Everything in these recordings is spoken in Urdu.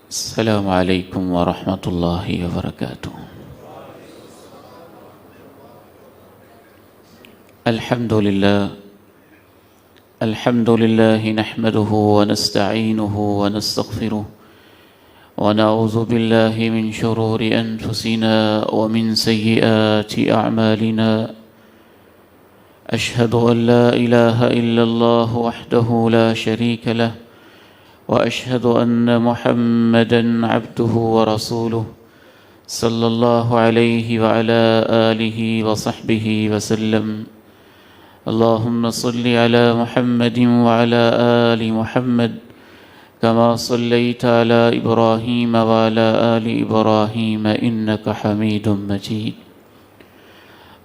السلام علیکم ورحمۃ اللہ وبرکاتہ۔ الحمد للہ نحمده ونستعینه ونستغفره ونعوذ باللہ من شرور انفسنا ومن سیئات اعمالنا، اشہد ان لا الہ الا اللہ وحدہ لا شریک لہ واشہد ان محمدا عبدہ ورسولہ صلی اللہ علیہ وعلی آلہ وصحبہ وسلم۔ اللہم صل علی محمد وعلی آل محمد كما صليت على إبراهيم وعلى آل إبراهيم إنك حميد مجيد۔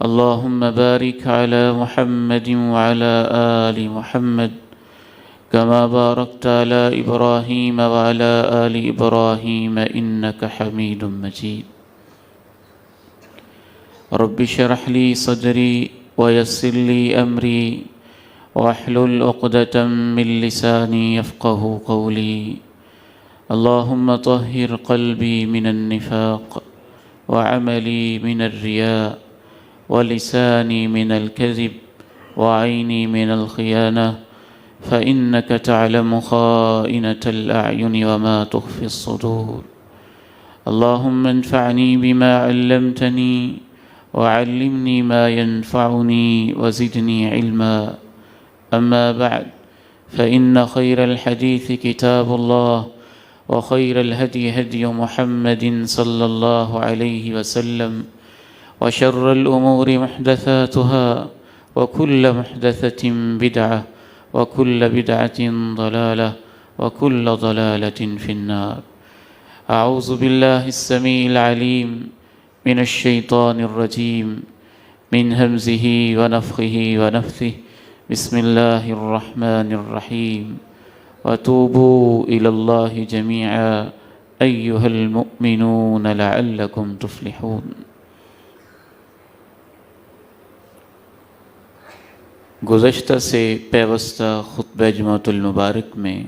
اللهم بارك على محمد وعلى آل محمد كما باركت على إبراهيم وعلى آل إبراهيم إنك حميد مجيد۔ رب اشرح لي صدري ويسر لي أمري واحلل عقدة من لساني يفقه قولي۔ اللهم طهر قلبي من النفاق وعملي من الرياء ولساني من الكذب وعيني من الخيانة، فإنك تعلم خائنة الأعين وما تخفي الصدور۔ اللهم انفعني بما علمتني وعلمني ما ينفعني وزدني علما، أما بعد فإن خير الحديث كتاب الله وخير الهدي هدي محمد صلى الله عليه وسلم، وشر الأمور محدثاتها وكل محدثة بدعة وكل بدعة ضلالة وكل ضلالة في النار۔ أعوذ بالله السميع العليم من الشيطان الرجيم، من همزه ونفخه ونفثه، بسم الله الرحمن الرحيم۔ وتوبوا إلى الله جميعا أيها المؤمنون لعلكم تفلحون۔ گزشتہ سے پیوستہ خطبہ جمعۃ المبارک میں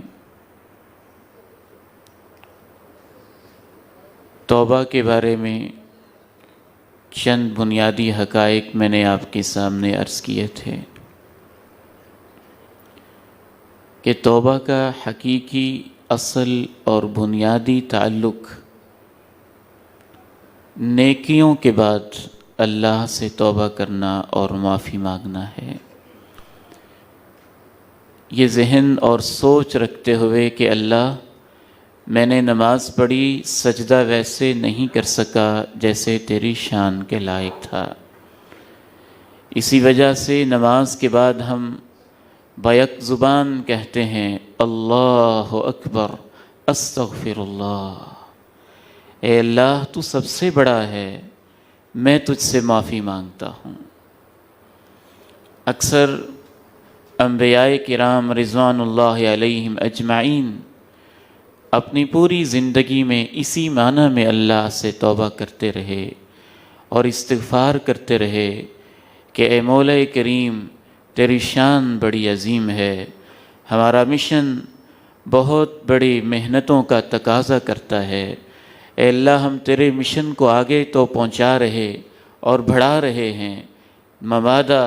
توبہ کے بارے میں چند بنیادی حقائق میں نے آپ کے سامنے عرض کیے تھے کہ توبہ کا حقیقی اصل اور بنیادی تعلق نیکیوں کے بعد اللہ سے توبہ کرنا اور معافی مانگنا ہے۔ یہ ذہن اور سوچ رکھتے ہوئے کہ اللہ، میں نے نماز پڑھی، سجدہ ویسے نہیں کر سکا جیسے تیری شان کے لائق تھا، اسی وجہ سے نماز کے بعد ہم بیک زبان کہتے ہیں اللہ اکبر استغفر اللہ، اے اللہ تو سب سے بڑا ہے، میں تجھ سے معافی مانگتا ہوں۔ اکثر انبیاء کرام رضوان اللہ علیہم اجمعین اپنی پوری زندگی میں اسی معنی میں اللہ سے توبہ کرتے رہے اور استغفار کرتے رہے کہ اے مولا کریم، تیری شان بڑی عظیم ہے، ہمارا مشن بہت بڑی محنتوں کا تقاضا کرتا ہے، اے اللہ ہم تیرے مشن کو آگے تو پہنچا رہے اور بڑھا رہے ہیں، مبادا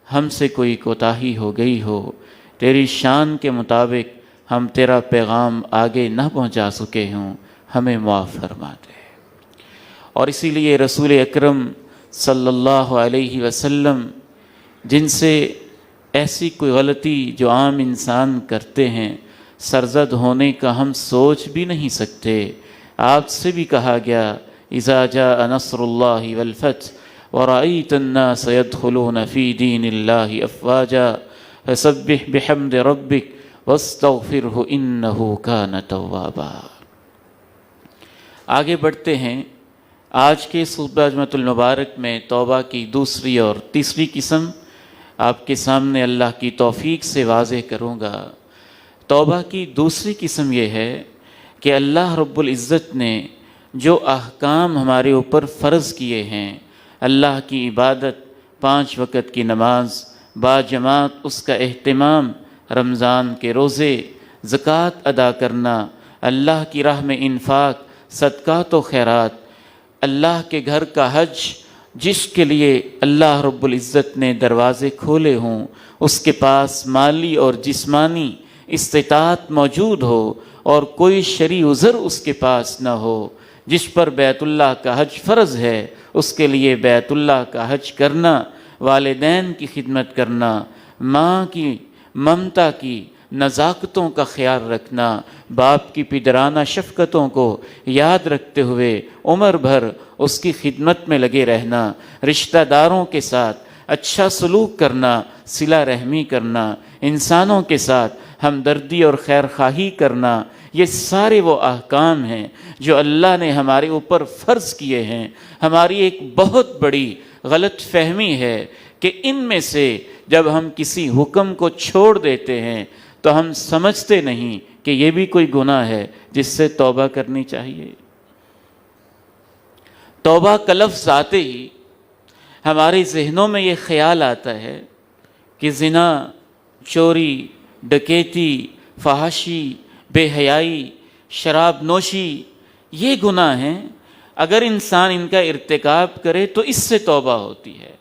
ہم سے کوئی کوتاہی ہو گئی ہو، تیری شان کے مطابق ہم تیرا پیغام آگے نہ پہنچا سکے ہوں، ہمیں معاف فرما دے۔ اور اسی لیے رسول اکرم صلی اللہ علیہ وسلم جن سے ایسی کوئی غلطی جو عام انسان کرتے ہیں سرزد ہونے کا ہم سوچ بھی نہیں سکتے، آپ سے بھی کہا گیا اذا جاء نصر اللہ والفتح ورأيت الناس يدخلون في دين الله أفواجا فسبح بحمد ربك واستغفره إنه كان توابا۔ آگے بڑھتے ہیں۔ آج کے خطبہ جمعۃ المبارک میں توبہ کی دوسری اور تیسری قسم آپ کے سامنے اللہ کی توفیق سے واضح کروں گا۔ توبہ کی دوسری قسم یہ ہے کہ اللہ رب العزت نے جو احکام ہمارے اوپر فرض کیے ہیں، اللہ کی عبادت، 5 وقت کی نماز، با جماعت اس کا اہتمام، رمضان کے روزے، زکوٰۃ ادا کرنا، اللہ کی راہ میں انفاق، صدقات و خیرات، اللہ کے گھر کا حج جس کے لیے اللہ رب العزت نے دروازے کھولے ہوں، اس کے پاس مالی اور جسمانی استطاعت موجود ہو اور کوئی شرعی عذر اس کے پاس نہ ہو، جس پر بیت اللہ کا حج فرض ہے، اس کے لیے بیت اللہ کا حج کرنا، والدین کی خدمت کرنا، ماں کی ممتا کی نزاکتوں کا خیال رکھنا، باپ کی پدرانہ شفقتوں کو یاد رکھتے ہوئے عمر بھر اس کی خدمت میں لگے رہنا، رشتہ داروں کے ساتھ اچھا سلوک کرنا، صلہ رحمی کرنا، انسانوں کے ساتھ ہمدردی اور خیر خواہی کرنا، یہ سارے وہ احکام ہیں جو اللہ نے ہمارے اوپر فرض کیے ہیں۔ ہماری ایک بہت بڑی غلط فہمی ہے کہ ان میں سے جب ہم کسی حکم کو چھوڑ دیتے ہیں تو ہم سمجھتے نہیں کہ یہ بھی کوئی گناہ ہے جس سے توبہ کرنی چاہیے۔ توبہ کا لفظ آتے ہی ہمارے ذہنوں میں یہ خیال آتا ہے کہ زنا، چوری، ڈکیتی، فحاشی، بے حیائی، شراب نوشی یہ گناہ ہیں، اگر انسان ان کا ارتکاب کرے تو اس سے توبہ ہوتی ہے۔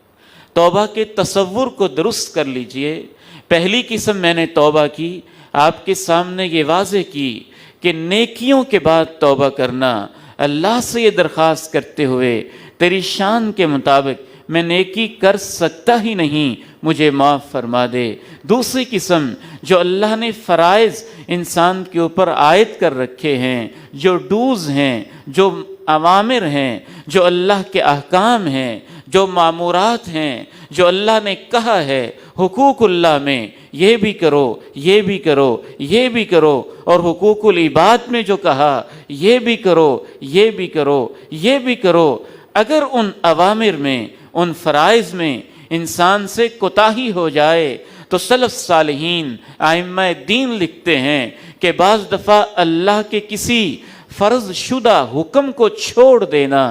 توبہ کے تصور کو درست کر لیجئے۔ پہلی قسم میں نے توبہ کی، آپ کے سامنے یہ واضح کی کہ نیکیوں کے بعد توبہ کرنا، اللہ سے یہ درخواست کرتے ہوئے تیری شان کے مطابق میں نیکی کر سکتا ہی نہیں، مجھے معاف فرما دے۔ دوسری قسم جو اللہ نے فرائض انسان کے اوپر عائد کر رکھے ہیں، جو ڈوز ہیں، جو اوامر ہیں، جو اللہ کے احکام ہیں، جو مامورات ہیں، جو اللہ نے کہا ہے حقوق اللہ میں یہ بھی کرو، یہ بھی کرو، یہ بھی کرو، اور حقوق العباد میں جو کہا یہ بھی کرو، یہ بھی کرو، یہ بھی کرو، اگر ان اوامر میں، ان فرائض میں انسان سے کوتاہی ہو جائے تو سلف صالحین ائمہ دین لکھتے ہیں کہ بعض دفعہ اللہ کے کسی فرض شدہ حکم کو چھوڑ دینا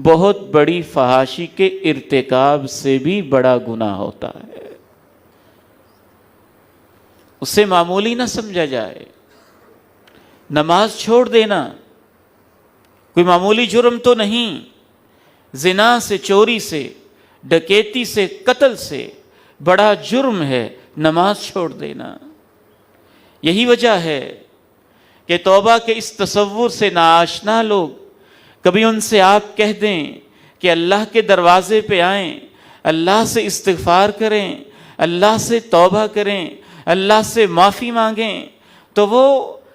بہت بڑی فحاشی کے ارتکاب سے بھی بڑا گناہ ہوتا ہے۔ اسے معمولی نہ سمجھا جائے۔ نماز چھوڑ دینا کوئی معمولی جرم تو نہیں، زنا سے، چوری سے، ڈکیتی سے، قتل سے بڑا جرم ہے نماز چھوڑ دینا۔ یہی وجہ ہے کہ توبہ کے اس تصور سے ناآشنا لوگ، کبھی ان سے آپ کہہ دیں کہ اللہ کے دروازے پہ آئیں، اللہ سے استغفار کریں، اللہ سے توبہ کریں، اللہ سے معافی مانگیں، تو وہ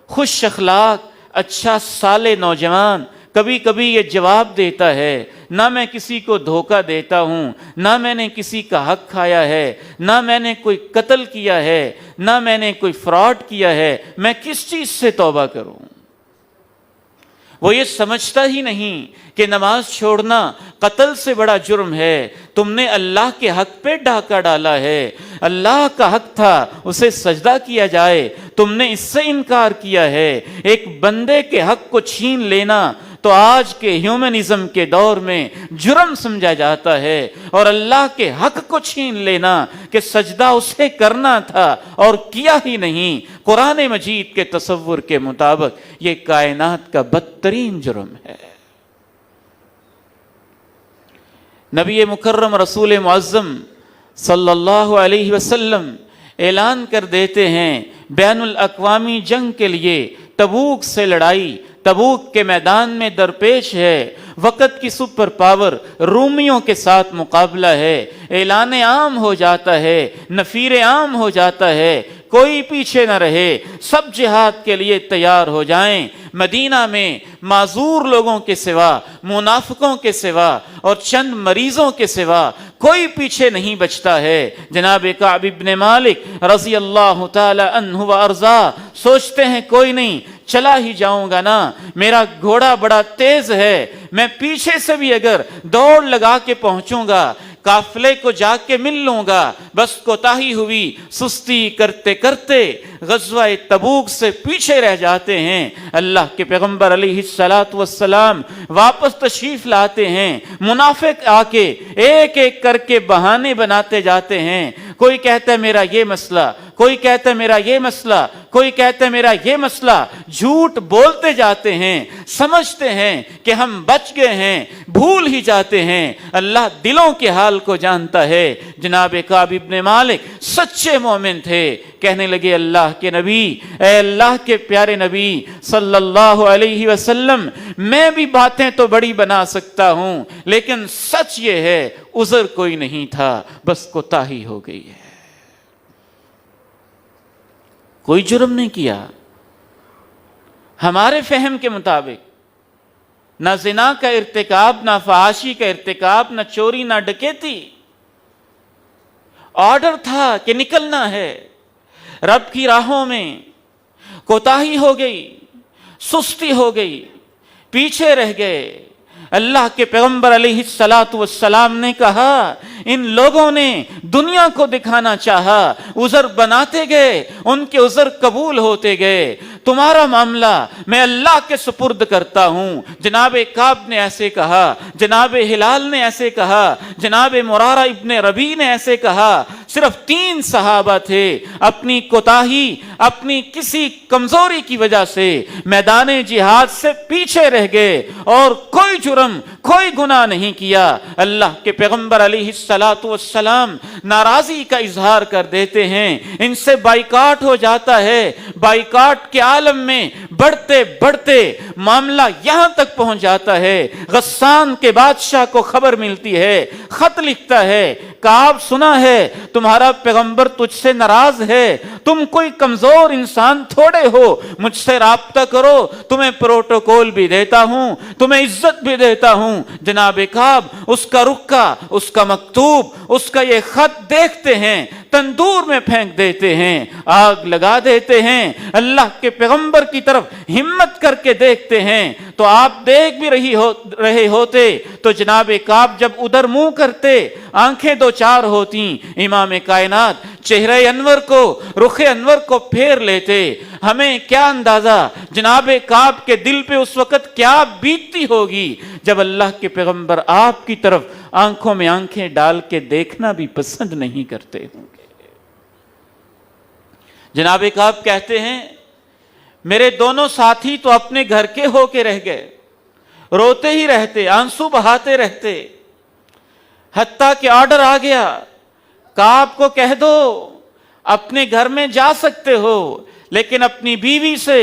خوش اخلاق، اچھا صالح نوجوان کبھی کبھی یہ جواب دیتا ہے، نہ میں کسی کو دھوکہ دیتا ہوں، نہ میں نے کسی کا حق کھایا ہے، نہ میں نے کوئی قتل کیا ہے، نہ میں نے کوئی فراڈ کیا ہے، میں کس چیز سے توبہ کروں؟ وہ یہ سمجھتا ہی نہیں کہ نماز چھوڑنا قتل سے بڑا جرم ہے۔ تم نے اللہ کے حق پہ ڈاکہ ڈالا ہے، اللہ کا حق تھا اسے سجدہ کیا جائے، تم نے اس سے انکار کیا ہے۔ ایک بندے کے حق کو چھین لینا تو آج کے ہیومنزم کے دور میں جرم سمجھا جاتا ہے، اور اللہ کے حق کو چھین لینا کہ سجدہ اسے کرنا تھا اور کیا ہی نہیں، قرآن مجید کے تصور کے مطابق یہ کائنات کا بدترین جرم ہے۔ نبی مکرم رسول معظم صلی اللہ علیہ وسلم اعلان کر دیتے ہیں بین الاقوامی جنگ کے لیے تبوک سے لڑائی، تبوک کے میدان میں درپیش ہے، وقت کی سپر پاور رومیوں کے ساتھ مقابلہ ہے، اعلان عام ہو جاتا ہے، نفیر عام ہو جاتا ہے، کوئی پیچھے نہ رہے، سب جہاد کے لیے تیار ہو جائیں۔ مدینہ میں معذور لوگوں کے سوا، منافقوں کے سوا اور چند مریضوں کے سوا کوئی پیچھے نہیں بچتا ہے۔ جناب کعب بن مالک رضی اللہ تعالی عنہ و ارضا سوچتے ہیں کوئی نہیں، چلا ہی جاؤں گا نا، میرا گھوڑا بڑا تیز ہے، میں پیچھے سے بھی اگر دوڑ لگا کے پہنچوں گا، قافلے کو جا کے مل لوں گا۔ بس کوتاہی ہوئی، سستی کرتے کرتے غزوہ تبوک سے پیچھے رہ جاتے ہیں۔ اللہ کے پیغمبر علیہ السلام واپس تشریف لاتے ہیں، منافق آ کے ایک ایک کر کے بہانے بناتے جاتے ہیں۔ کوئی کہتا ہے میرا یہ مسئلہ، کوئی کہتا ہے میرا یہ مسئلہ، کوئی کہتا ہے میرا یہ مسئلہ، جھوٹ بولتے جاتے ہیں، سمجھتے ہیں کہ ہم بچ گئے ہیں، بھول ہی جاتے ہیں اللہ دلوں کے حال کو جانتا ہے۔ جناب کعب ابن مالک سچے مومن تھے، کہنے لگے اللہ کے نبی، اے اللہ کے پیارے نبی صلی اللہ علیہ وسلم، میں بھی باتیں تو بڑی بنا سکتا ہوں، لیکن سچ یہ ہے عذر کوئی نہیں تھا، بس کوتاہی ہو گئی ہے، کوئی جرم نہیں کیا ہمارے فہم کے مطابق، نہ زنا کا ارتکاب، نہ فحاشی کا ارتکاب، نہ چوری، نہ ڈکیتی۔ آرڈر تھا کہ نکلنا ہے، رب کی راہوں میں کوتاہی ہو گئی، سستی ہو گئی، پیچھے رہ گئے۔ اللہ کے پیغمبر علیہ الصلاۃ والسلام نے کہا ان لوگوں نے دنیا کو دکھانا چاہا، عذر بناتے گئے، ان کے عذر قبول ہوتے گئے، تمہارا معاملہ میں اللہ کے سپرد کرتا ہوں۔ جناب کعب نے ایسے کہا، جناب ہلال نے ایسے کہا، جناب مرارہ ابن ربیع نے ایسے کہا۔ صرف 3 صحابہ تھے، اپنی کوتاہی، اپنی کسی کمزوری کی وجہ سے میدان جہاد سے پیچھے رہ گئے اور کوئی جرم، کوئی گناہ نہیں کیا۔ اللہ کے پیغمبر علیہ الصلاۃ والسلام ناراضی کا اظہار کر دیتے ہیں، ان سے بائیکاٹ ہو جاتا ہے۔ بائیکاٹ کے عالم میں بڑھتے بڑھتے معاملہ یہاں تک پہنچ جاتا ہے، غسان کے بادشاہ کو خبر ملتی ہے، خط لکھتا ہے، کعب سنا ہے تمہارا پیغمبر تجھ سے ناراض ہے، تم کوئی کمزور انسان تھوڑے ہو، مجھ سے رابطہ کرو، تمہیں پروٹوکول بھی دیتا ہوں، تمہیں عزت بھی دیتا ہوں۔ جناب کعب اس کا رکا، اس کا مکتوب، اس کا یہ خط دیکھتے ہیں، تندور میں پھینک دیتے ہیں، آگ لگا دیتے ہیں۔ اللہ کے پیغمبر کی طرف ہمت کر کے دیکھتے ہیں تو آپ دیکھ بھی رہے ہوتے تو جناب کعب جب ادھر منہ کرتے آنکھیں 2-4 ہوتی، امام کائنات چہرہ انور کو، رخ انور کو پھیر لیتے۔ ہمیں کیا اندازہ جناب کعب کے دل پہ اس وقت کیا بیتتی ہوگی جب اللہ کے پیغمبر آپ کی طرف آنکھوں میں آنکھیں ڈال کے دیکھنا بھی پسند نہیں کرتے ہوں گے۔ جناب کعب کہتے ہیں میرے دونوں ساتھی تو اپنے گھر کے ہو کے رہ گئے، روتے ہی رہتے، آنسو بہاتے رہتے، حتیٰ کہ آرڈر آ گیا کعب کو کہہ دو اپنے گھر میں جا سکتے ہو، لیکن اپنی بیوی سے،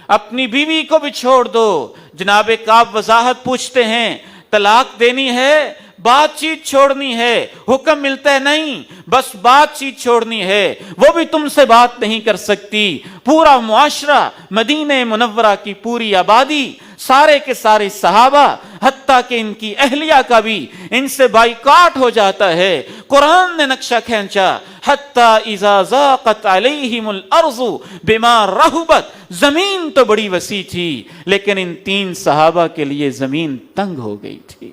اپنی بیوی کو بھی چھوڑ دو۔ جناب کعب وضاحت پوچھتے ہیں طلاق دینی ہے، بات چیت چھوڑنی ہے؟ حکم ملتا ہے نہیں، بس بات چیت چھوڑنی ہے، وہ بھی تم سے بات نہیں کر سکتی۔ پورا معاشرہ، مدینہ منورہ کی پوری آبادی، سارے کے سارے صحابہ، حتیٰ کہ ان کی اہلیہ کا بھی ان سے بائیکاٹ ہو جاتا ہے۔ قرآن نے نقشہ کھینچا حتیٰ اذا ضاقت علیہم الارض بما رحبت، زمین تو بڑی وسیع تھی لیکن ان 3 صحابہ کے لیے زمین تنگ ہو گئی تھی،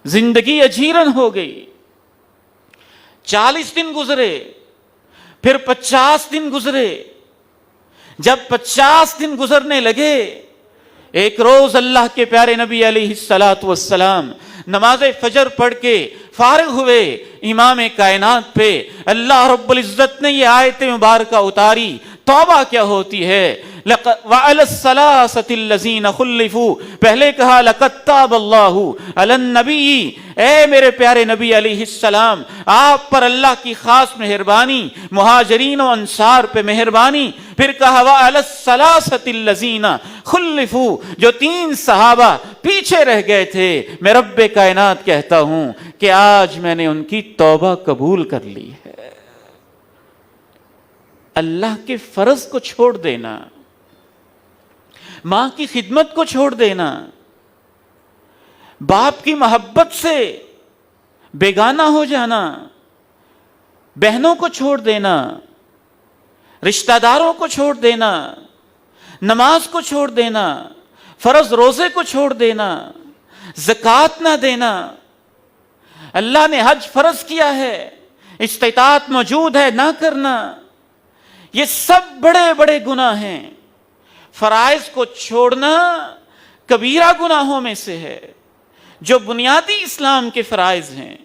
زندگی اجیرن ہو گئی۔ 40 دن گزرے، پھر 50 دن گزرے۔ جب 50 دن گزرنے لگے، ایک روز اللہ کے پیارے نبی علیہ الصلاۃ والسلام نماز فجر پڑھ کے فارغ ہوئے، امام کائنات پہ اللہ رب العزت نے یہ آیت مبارکہ اتاری۔ توبہ کیا ہوتی ہے؟ وَعَلَى الثَّلَاثَةِ الَّذِينَ خُلِّفُوا، پہلے کہا لَقَدْ تَابَ اللَّهُ عَلَى النَّبِيِّ، اے میرے پیارے نبی علیہ السلام آپ پر اللہ کی خاص مہربانی، مہاجرین و انصار پہ مہربانی۔ پھر کہا وَعَلَى الثَّلَاثَةِ الَّذِينَ خُلِّفُوا، جو 3 صحابہ پیچھے رہ گئے تھے، میں رب کائنات کہتا ہوں کہ آج میں نے ان کی توبہ قبول کر لی ہے۔ اللہ کے فرض کو چھوڑ دینا، ماں کی خدمت کو چھوڑ دینا، باپ کی محبت سے بیگانہ ہو جانا، بہنوں کو چھوڑ دینا، رشتہ داروں کو چھوڑ دینا، نماز کو چھوڑ دینا، فرض روزے کو چھوڑ دینا، زکوٰۃ نہ دینا۔ اللہ نے حج فرض کیا ہے، استطاعت موجود ہے نہ کرنا، یہ سب بڑے بڑے گناہ ہیں۔ فرائض کو چھوڑنا کبیرہ گناہوں میں سے ہے۔ جو بنیادی اسلام کے فرائض ہیں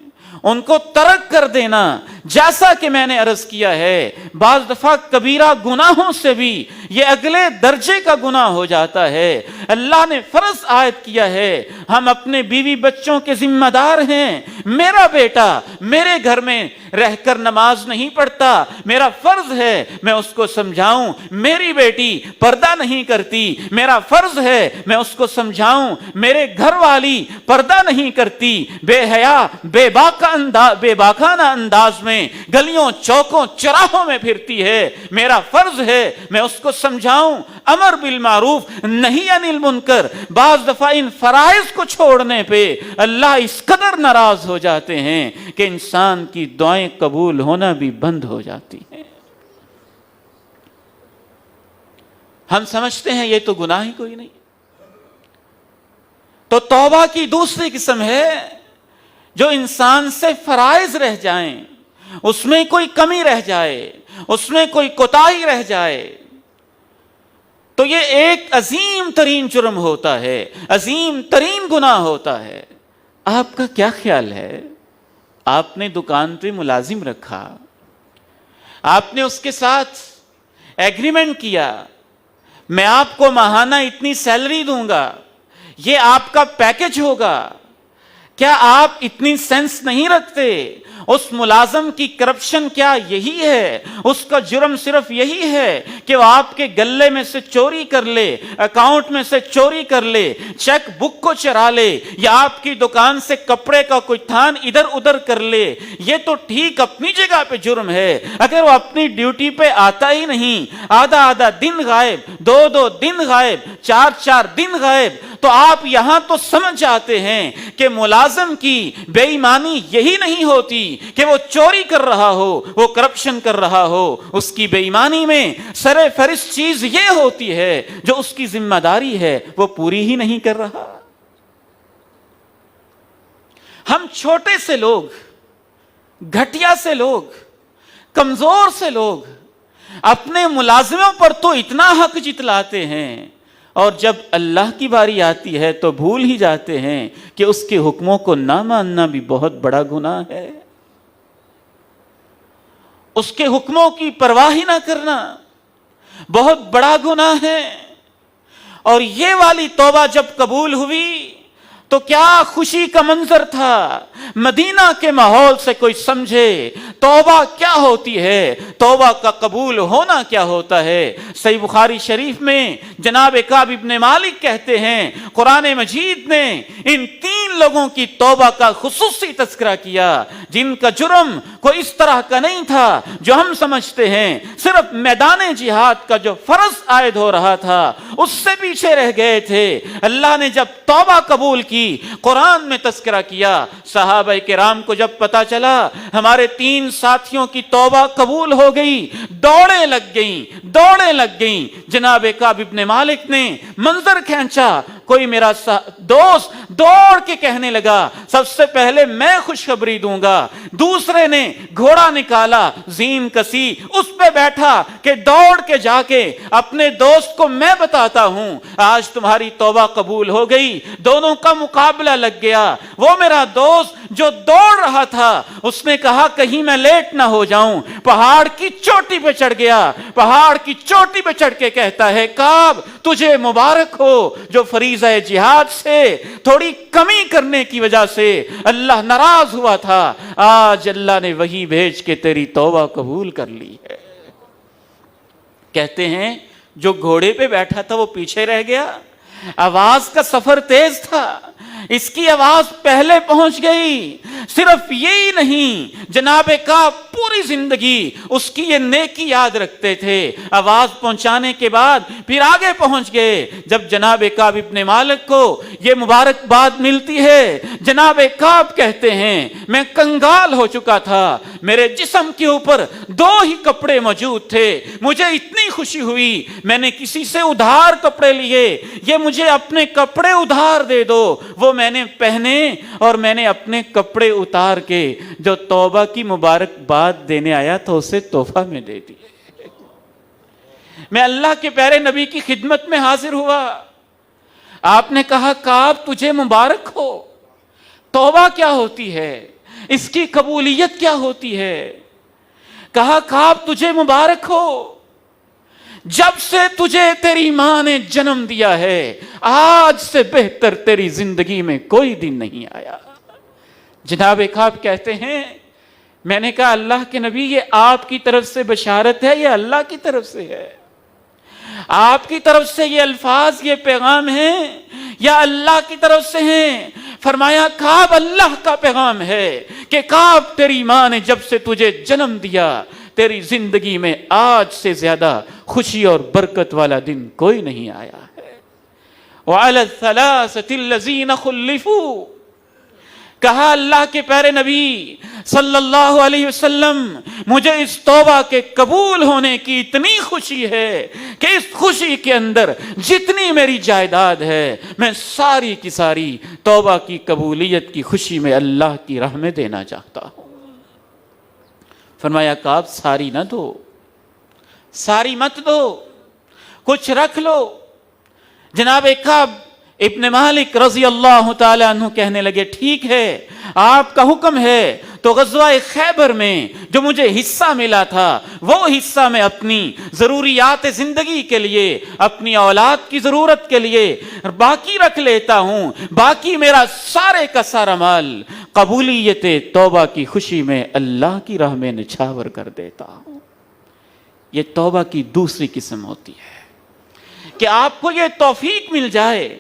ان کو ترک کر دینا، جیسا کہ میں نے عرض کیا ہے بعض دفعہ کبیرہ گناہوں سے بھی یہ اگلے درجے کا گناہ ہو جاتا ہے۔ اللہ نے فرض عائد کیا ہے، ہم اپنے بیوی بچوں کے ذمہ دار ہیں۔ میرا بیٹا میرے گھر میں رہ کر نماز نہیں پڑھتا، میرا فرض ہے میں اس کو سمجھاؤں۔ میری بیٹی پردہ نہیں کرتی، میرا فرض ہے میں اس کو سمجھاؤں۔ میرے گھر والی پردہ نہیں کرتی، بے حیا بے باکانہ انداز میں گلیوں چوکوں چراہوں میں پھرتی ہے، میرا فرض ہے میں اس کو سمجھاؤں۔ امر بالمعروف نہی عن المنکر، بعض دفعہ ان فرائض کو چھوڑنے پہ اللہ اس قدر ناراض ہو جاتے ہیں کہ انسان کی دعائیں قبول ہونا بھی بند ہو جاتی ہیں۔ ہم سمجھتے ہیں یہ تو گناہ ہی کوئی نہیں۔ تو توبہ کی دوسری قسم ہے جو انسان سے فرائض رہ جائیں، اس میں کوئی کمی رہ جائے، اس میں کوئی کوتاہی رہ جائے، تو یہ ایک عظیم ترین جرم ہوتا ہے، عظیم ترین گناہ ہوتا ہے۔ آپ کا کیا خیال ہے؟ آپ نے دکان پہ ملازم رکھا، آپ نے اس کے ساتھ ایگریمنٹ کیا، میں آپ کو ماہانہ اتنی سیلری دوں گا، یہ آپ کا پیکج ہوگا۔ کیا آپ اتنی سینس نہیں رکھتے؟ اس ملازم کی کرپشن کیا یہی ہے؟ اس کا جرم صرف یہی ہے کہ وہ آپ کے گلے میں سے چوری کر لے، اکاؤنٹ میں سے چوری کر لے، چیک بک کو چرا لے، یا آپ کی دکان سے کپڑے کا کوئی تھان ادھر ادھر کر لے؟ یہ تو ٹھیک اپنی جگہ پہ جرم ہے۔ اگر وہ اپنی ڈیوٹی پہ آتا ہی نہیں، آدھا دن غائب، دو دن غائب، چار دن غائب، تو آپ یہاں تو سمجھ جاتے ہیں کہ ملازم کی بے ایمانی یہی نہیں ہوتی کہ وہ چوری کر رہا ہو، وہ کرپشن کر رہا ہو۔ اس کی بے ایمانی میں سر فہرست چیز یہ ہوتی ہے جو اس کی ذمہ داری ہے وہ پوری ہی نہیں کر رہا۔ ہم چھوٹے سے لوگ، گھٹیا سے لوگ، کمزور سے لوگ اپنے ملازموں پر تو اتنا حق جتلاتے ہیں، اور جب اللہ کی باری آتی ہے تو بھول ہی جاتے ہیں کہ اس کے حکموں کو نہ ماننا بھی بہت بڑا گناہ ہے۔ اس کے حکموں کی پرواہ ہی نہ کرنا بہت بڑا گناہ ہے۔ اور یہ والی توبہ جب قبول ہوئی تو کیا خوشی کا منظر تھا۔ مدینہ کے ماحول سے کوئی سمجھے توبہ کیا ہوتی ہے، توبہ کا قبول ہونا کیا ہوتا ہے۔ صحیح بخاری شریف میں جناب کعب ابن مالک کہتے ہیں قرآن مجید نے ان 3 لوگوں کی توبہ کا خصوصی تذکرہ کیا جن کا جرم کوئی اس طرح کا نہیں تھا جو ہم سمجھتے ہیں، صرف میدان جہاد کا جو فرض عائد ہو رہا تھا اس سے پیچھے رہ گئے تھے۔ اللہ نے جب توبہ قبول کی، قرآن میں تذکرہ کیا، صحابہ کرام کو جب پتا چلا ہمارے 3 ساتھیوں کی توبہ قبول ہو گئی، دوڑیں لگ گئیں۔ جناب کعب ابن مالک نے منظر کھینچا، کوئی میرا دوست دوڑ کے کہنے لگا سب سے پہلے میں خوشخبری دوں گا، دوسرے نے گھوڑا نکالا، زین کسی، اس پہ بیٹھا کہ دوڑ کے جا کے اپنے دوست کو میں بتاتا ہوں آج تمہاری توبہ قبول ہو گئی۔ دونوں کا مقابلہ لگ گیا۔ وہ میرا دوست جو دوڑ رہا تھا اس نے کہا کہیں میں لیٹ نہ ہو جاؤں، پہاڑ کی چوٹی پہ چڑھ گیا، پہاڑ کی چوٹی پہ چڑھ کے کہتا ہے کعب تجھے مبارک ہو جو فریضہ جہاد سے تھوڑی کمی کرنے کی وجہ سے اللہ ناراض ہوا تھا، آج اللہ نے وحی بھیج کے تیری توبہ قبول کر لی ہے۔ کہتے ہیں جو گھوڑے پہ بیٹھا تھا وہ پیچھے رہ گیا، آواز کا سفر تیز تھا، اس کی آواز پہلے پہنچ گئی۔ صرف یہی نہیں، جناب کا پوری زندگی اس کی یہ نیکی یاد رکھتے تھے، آواز پہنچانے کے بعد پھر آگے پہنچ گئے۔ جب جناب کعب ابن مالک کو یہ مبارکباد ملتی ہے، جناب کعب کہتے ہیں میں کنگال ہو چکا تھا، میرے جسم کے اوپر 2 ہی کپڑے موجود تھے، مجھے اتنی خوشی ہوئی میں نے کسی سے ادھار کپڑے لیے، یہ مجھے اپنے کپڑے ادھار دے دو، وہ میں نے پہنے اور میں نے اپنے کپڑے اتار کے جو توبہ کی مبارکباد دینے آیا تھا اسے تحفہ میں دے دی۔ میں اللہ کے پیارے نبی کی خدمت میں حاضر ہوا، آپ نے کہا کعب تجھے مبارک ہو۔ توبہ کیا ہوتی ہے؟ اس کی قبولیت کیا ہوتی ہے؟ کہا کعب تجھے مبارک ہو، جب سے تجھے تیری ماں نے جنم دیا ہے آج سے بہتر تیری زندگی میں کوئی دن نہیں آیا۔ جناب کعب کہتے ہیں میں نے کہا اللہ کے نبی یہ آپ کی طرف سے بشارت ہے یا اللہ کی طرف سے ہے؟ آپ کی طرف سے یہ الفاظ یہ پیغام ہیں یا اللہ کی طرف سے ہیں؟ فرمایا کعب اللہ کا پیغام ہے کہ کعب تیری ماں نے جب سے تجھے جنم دیا تیری زندگی میں آج سے زیادہ خوشی اور برکت والا دن کوئی نہیں آیا ہے۔ وَعَلَى الثَّلَاثَةِ الَّذِينَ خُلِّفُوا، کہا اللہ کے پیارے نبی صلی اللہ علیہ وسلم مجھے اس توبہ کے قبول ہونے کی اتنی خوشی ہے کہ اس خوشی کے اندر جتنی میری جائیداد ہے میں ساری کی ساری توبہ کی قبولیت کی خوشی میں اللہ کی راہ میں دینا چاہتا ہوں۔ فرمایا کعب ساری نہ دو، ساری مت دو، کچھ رکھ لو۔ جناب کعب ابن مالک رضی اللہ تعالی عنہ کہنے لگے ٹھیک ہے آپ کا حکم ہے تو غزوہ خیبر میں جو مجھے حصہ ملا تھا وہ حصہ میں اپنی ضروریات زندگی کے لیے، اپنی اولاد کی ضرورت کے لیے باقی رکھ لیتا ہوں، باقی میرا سارے کا سارا مال قبولیت توبہ کی خوشی میں اللہ کی راہ میں نچھاور کر دیتا ہوں۔ یہ توبہ کی دوسری قسم ہوتی ہے کہ آپ کو یہ توفیق مل جائے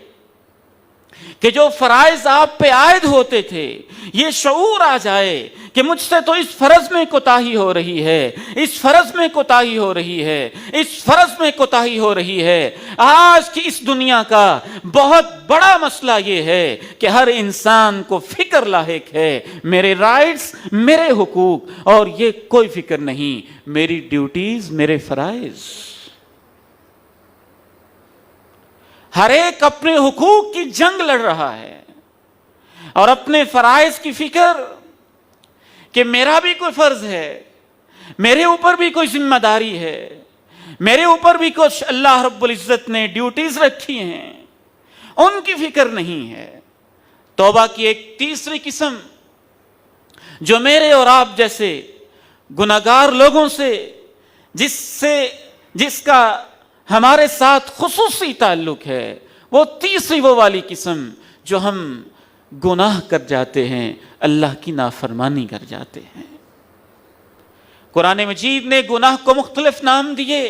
کہ جو فرائض آپ پہ عائد ہوتے تھے یہ شعور آ جائے کہ مجھ سے تو اس فرض میں کوتاہی ہو رہی ہے، اس فرض میں کوتاہی ہو رہی ہے، اس فرض میں کوتاہی ہو رہی ہے۔ آج کی اس دنیا کا بہت بڑا مسئلہ یہ ہے کہ ہر انسان کو فکر لاحق ہے میرے رائٹس، میرے حقوق، اور یہ کوئی فکر نہیں میری ڈیوٹیز، میرے فرائض۔ ہر ایک اپنے حقوق کی جنگ لڑ رہا ہے اور اپنے فرائض کی فکر کہ میرا بھی کوئی فرض ہے، میرے اوپر بھی کوئی ذمہ داری ہے، میرے اوپر بھی کچھ اللہ رب العزت نے ڈیوٹیز رکھی ہیں، ان کی فکر نہیں ہے۔ توبہ کی ایک تیسری قسم جو میرے اور آپ جیسے گناہگار لوگوں سے جس کا ہمارے ساتھ خصوصی تعلق ہے، وہ تیسری وہ والی قسم جو ہم گناہ کر جاتے ہیں، اللہ کی نافرمانی کر جاتے ہیں۔ قرآن مجید نے گناہ کو مختلف نام دیے،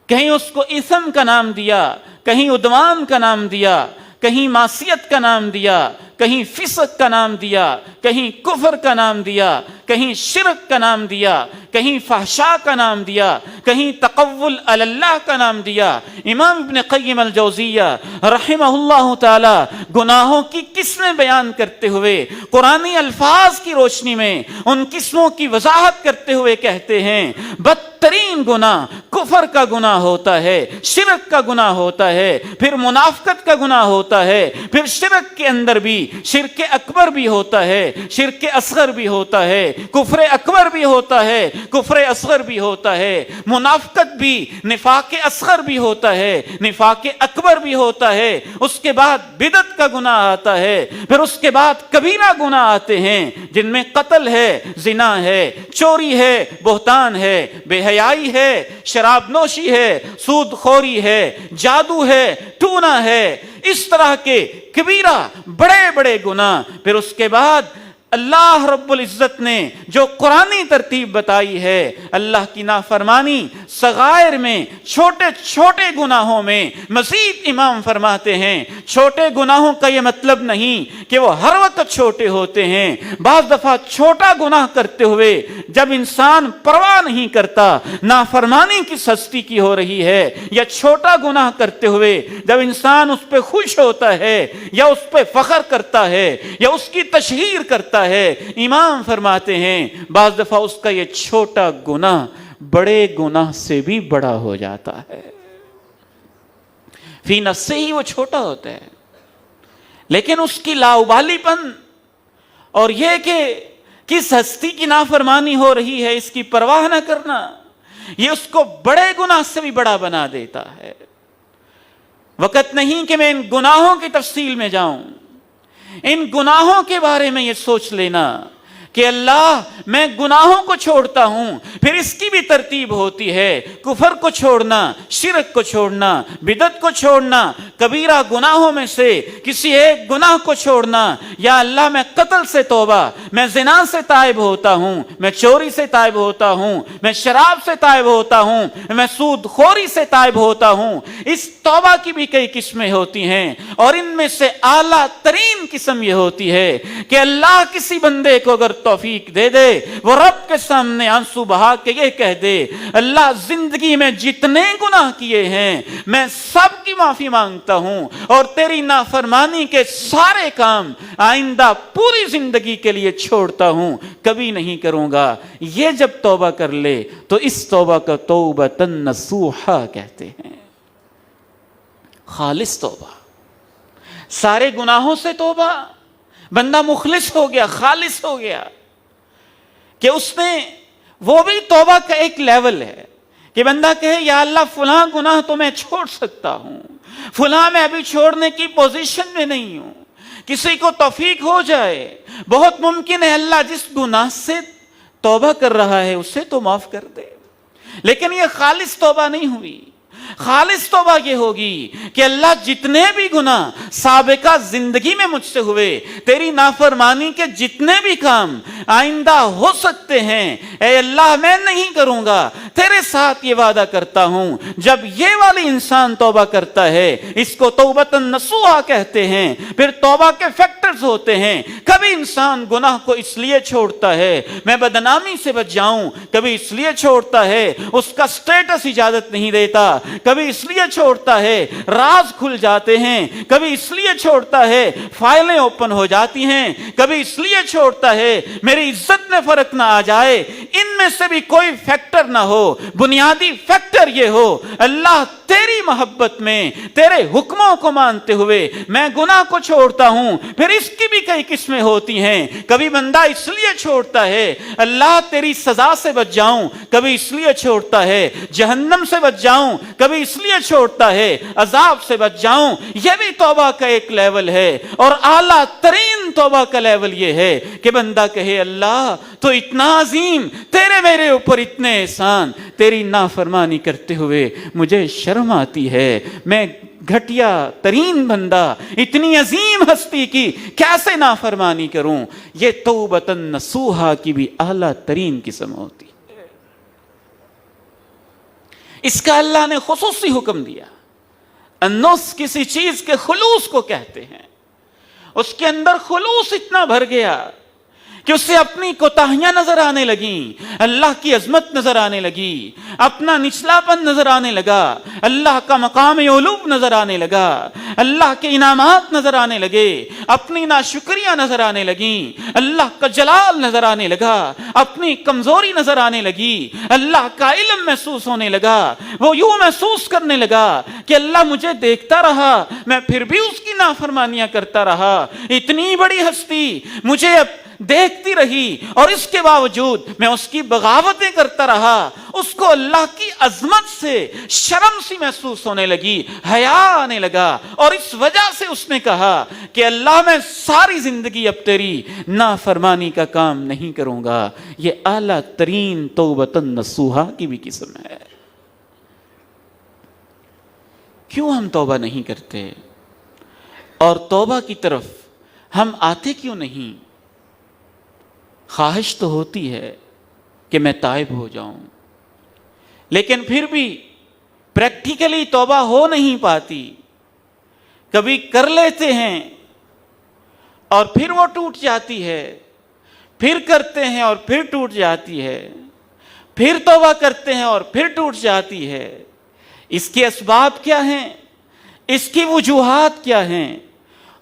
کہیں اس کو اثم کا نام دیا، کہیں عدوان کا نام دیا، کہیں معصیت کا نام دیا، کہیں فسق کا نام دیا، کہیں کفر کا نام دیا، کہیں شرک کا نام دیا، کہیں فحشاء کا نام دیا، کہیں تقول علی اللہ کا نام دیا۔ امام ابن قیم الجوزیہ رحمہ اللہ تعالی گناہوں کی قسمیں بیان کرتے ہوئے قرآنی الفاظ کی روشنی میں ان قسموں کی وضاحت کرتے ہوئے کہتے ہیں بدترین گناہ کفر کا گناہ ہوتا ہے، شرک کا گناہ ہوتا ہے، پھر منافقت کا گناہ ہوتا ہے، پھر شرک کے اندر بھی شرک اکبر بھی ہوتا ہے، شرک اصغر بھی ہوتا ہے، کفر اکبر بھی ہوتا ہے، کفر اصغر بھی ہوتا ہے، منافقت بھی، نفاق اصغر بھی ہوتا ہے، نفاق اکبر بھی ہوتا ہے، اس کے بعد بدعت کا گناہ آتا ہے، پھر اس کے بعد کبیرہ گناہ آتے ہیں جن میں قتل ہے، زنا ہے، چوری ہے، بہتان ہے، بے حیائی ہے، شراب نوشی ہے، سود خوری ہے، جادو ہے، ٹونا ہے، اس طرح کے کبیرہ بڑے بڑے گناہ۔ پھر اس کے بعد اللہ رب العزت نے جو قرآنی ترتیب بتائی ہے، اللہ کی نافرمانی صغائر میں، چھوٹے چھوٹے گناہوں میں مزید امام فرماتے ہیں چھوٹے گناہوں کا یہ مطلب نہیں کہ وہ ہر وقت چھوٹے ہوتے ہیں، بعض دفعہ چھوٹا گناہ کرتے ہوئے جب انسان پرواہ نہیں کرتا نافرمانی کس ہستی کی ہو رہی ہے، یا چھوٹا گناہ کرتے ہوئے جب انسان اس پہ خوش ہوتا ہے یا اس پہ فخر کرتا ہے یا اس کی تشہیر کرتا ہے، امام فرماتے ہیں بعض دفعہ اس کا یہ چھوٹا گناہ بڑے گناہ سے بھی بڑا ہو جاتا ہے، فی نفسہ ہی وہ چھوٹا ہوتا ہے، لیکن اس کی لاؤبالی پن اور یہ کہ کس ہستی کی نافرمانی ہو رہی ہے اس کی پرواہ نہ کرنا، یہ اس کو بڑے گناہ سے بھی بڑا بنا دیتا ہے۔ وقت نہیں کہ میں ان گناہوں کی تفصیل میں جاؤں، ان گناہوں کے بارے میں یہ سوچ لینا کہ اللہ میں گناہوں کو چھوڑتا ہوں، پھر اس کی بھی ترتیب ہوتی ہے، کفر کو چھوڑنا، شرک کو چھوڑنا، بدعت کو چھوڑنا، کبیرہ گناہوں میں سے کسی ایک گناہ کو چھوڑنا۔ یا اللہ میں قتل سے توبہ، میں زنا سے تائب ہوتا ہوں، میں چوری سے تائب ہوتا ہوں، میں شراب سے تائب ہوتا ہوں، میں سود خوری سے تائب ہوتا ہوں۔ اس توبہ کی بھی کئی قسمیں ہوتی ہیں، اور ان میں سے اعلیٰ ترین قسم یہ ہوتی ہے کہ اللہ کسی بندے کو اگر توفیق دے دے، وہ رب کے سامنے آنسو بہا کے یہ کہہ دے، اللہ زندگی میں جتنے گناہ کیے ہیں میں سب کی معافی مانگتا ہوں، اور تیری نافرمانی کے سارے کام آئندہ پوری زندگی کے لیے چھوڑتا ہوں، کبھی نہیں کروں گا۔ یہ جب توبہ کر لے تو اس توبہ کا توبۃ نصوحا کہتے ہیں، خالص توبہ، سارے گناہوں سے توبہ۔ بندہ مخلص ہو گیا، خالص ہو گیا، کہ اس نے وہ بھی توبہ کا ایک لیول ہے کہ بندہ کہے یا اللہ فلاں گناہ تو میں چھوڑ سکتا ہوں، فلاں میں ابھی چھوڑنے کی پوزیشن میں نہیں ہوں، کسی کو توفیق ہو جائے، بہت ممکن ہے اللہ جس گناہ سے توبہ کر رہا ہے اسے تو معاف کر دے، لیکن یہ خالص توبہ نہیں ہوئی۔ خالص توبہ یہ ہوگی کہ اللہ جتنے بھی گناہ سابقہ زندگی میں مجھ سے ہوئے، تیری نافرمانی کے جتنے بھی کام آئندہ ہو سکتے ہیں، اے اللہ میں نہیں کروں گا، تیرے ساتھ یہ وعدہ کرتا ہوں۔ جب یہ والی انسان توبہ کرتا ہے، اس کو توبۃ نصوحا کہتے ہیں۔ پھر توبہ کے فیکٹرز ہوتے ہیں، کبھی انسان گناہ کو اس لیے چھوڑتا ہے میں بدنامی سے بچ جاؤں، کبھی اس لیے چھوڑتا ہے اس کا سٹیٹس اجازت نہیں دیتا، کبھی اس لیے چھوڑتا ہے راز کھل جاتے ہیں، کبھی اس لیے چھوڑتا ہے فائلیں اوپن ہو جاتی ہیں، کبھی اس لیے چھوڑتا ہے میری عزت میں فرق نہ آ جائے۔ ان میں سے بھی کوئی فیکٹر نہ ہو، بنیادی فیکٹر یہ ہو اللہ تیری محبت میں تیرے حکموں کو مانتے ہوئے میں گناہ کو چھوڑتا ہوں۔ پھر اس کی بھی کئی قسمیں ہوتی ہیں، کبھی بندہ اس لیے چھوڑتا ہے اللہ تیری سزا سے بچ جاؤں، کبھی اس لیے چھوڑتا ہے جہنم سے بچ جاؤں، کبھی اس لیے چھوڑتا ہے عذاب سے بچ جاؤں۔ یہ بھی توبہ کا ایک لیول ہے، اور اعلیٰ ترین توبہ کا لیول یہ ہے کہ بندہ کہے اللہ تو اتنا عظیم، تیرے میرے اوپر اتنے احسان، تیری نافرمانی کرتے ہوئے مجھے شرم آتی ہے، میں گھٹیا ترین بندہ اتنی عظیم ہستی کی کیسے نافرمانی کروں۔ یہ توبۃ نصوحا کی بھی اعلیٰ ترین قسم ہوتی ہے۔ اس کا اللہ نے خصوصی حکم دیا۔ النصح کسی چیز کے خلوص کو کہتے ہیں، اس کے اندر خلوص اتنا بھر گیا کہ اسے اپنی کوتاہیاں نظر آنے لگیں، اللہ کی عظمت نظر آنے لگی، اپنا نچلاپن نظر آنے لگا، اللہ کا مقام علو نظر آنے لگا، اللہ کے انعامات نظر آنے لگے، اپنی ناشکریاں نظر آنے لگیں، اللہ کا جلال نظر آنے لگا، اپنی کمزوری نظر آنے لگی، اللہ کا علم محسوس ہونے لگا۔ وہ یوں محسوس کرنے لگا کہ اللہ مجھے دیکھتا رہا، میں پھر بھی اس کی نافرمانیاں کرتا رہا، اتنی بڑی ہستی مجھے اب دیکھتی رہی اور اس کے باوجود میں اس کی بغاوتیں کرتا رہا۔ اس کو اللہ کی عظمت سے شرم سی محسوس ہونے لگی، حیا آنے لگا، اور اس وجہ سے اس نے کہا کہ اللہ میں ساری زندگی اب تیری نافرمانی کا کام نہیں کروں گا۔ یہ اعلیٰ ترین توبۃ نصوحا کی بھی قسم ہے۔ کیوں ہم توبہ نہیں کرتے اور توبہ کی طرف ہم آتے کیوں نہیں؟ خواہش تو ہوتی ہے کہ میں تائب ہو جاؤں، لیکن پھر بھی پریکٹیکلی توبہ ہو نہیں پاتی۔ کبھی کر لیتے ہیں اور پھر وہ ٹوٹ جاتی ہے، پھر کرتے ہیں اور پھر ٹوٹ جاتی ہے، پھر توبہ کرتے ہیں اور پھر ٹوٹ جاتی ہے۔ اس کے اسباب کیا ہیں؟ اس کی وجوہات کیا ہیں؟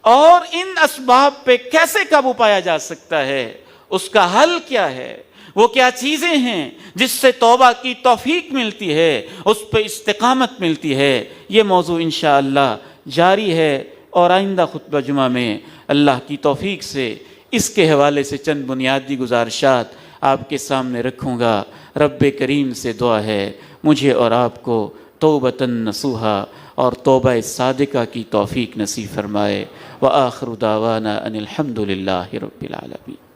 اور ان اسباب پہ کیسے قابو پایا جا سکتا ہے؟ اس کا حل کیا ہے؟ وہ کیا چیزیں ہیں جس سے توبہ کی توفیق ملتی ہے، اس پہ استقامت ملتی ہے؟ یہ موضوع انشاءاللہ جاری ہے، اور آئندہ خطبہ جمعہ میں اللہ کی توفیق سے اس کے حوالے سے چند بنیادی گزارشات آپ کے سامنے رکھوں گا۔ رب کریم سے دعا ہے مجھے اور آپ کو توبۃ نصوحا اور توبہ صادقہ کی توفیق نصیب فرمائے۔ وآخر دعوانا ان الحمد للہ رب العالمین۔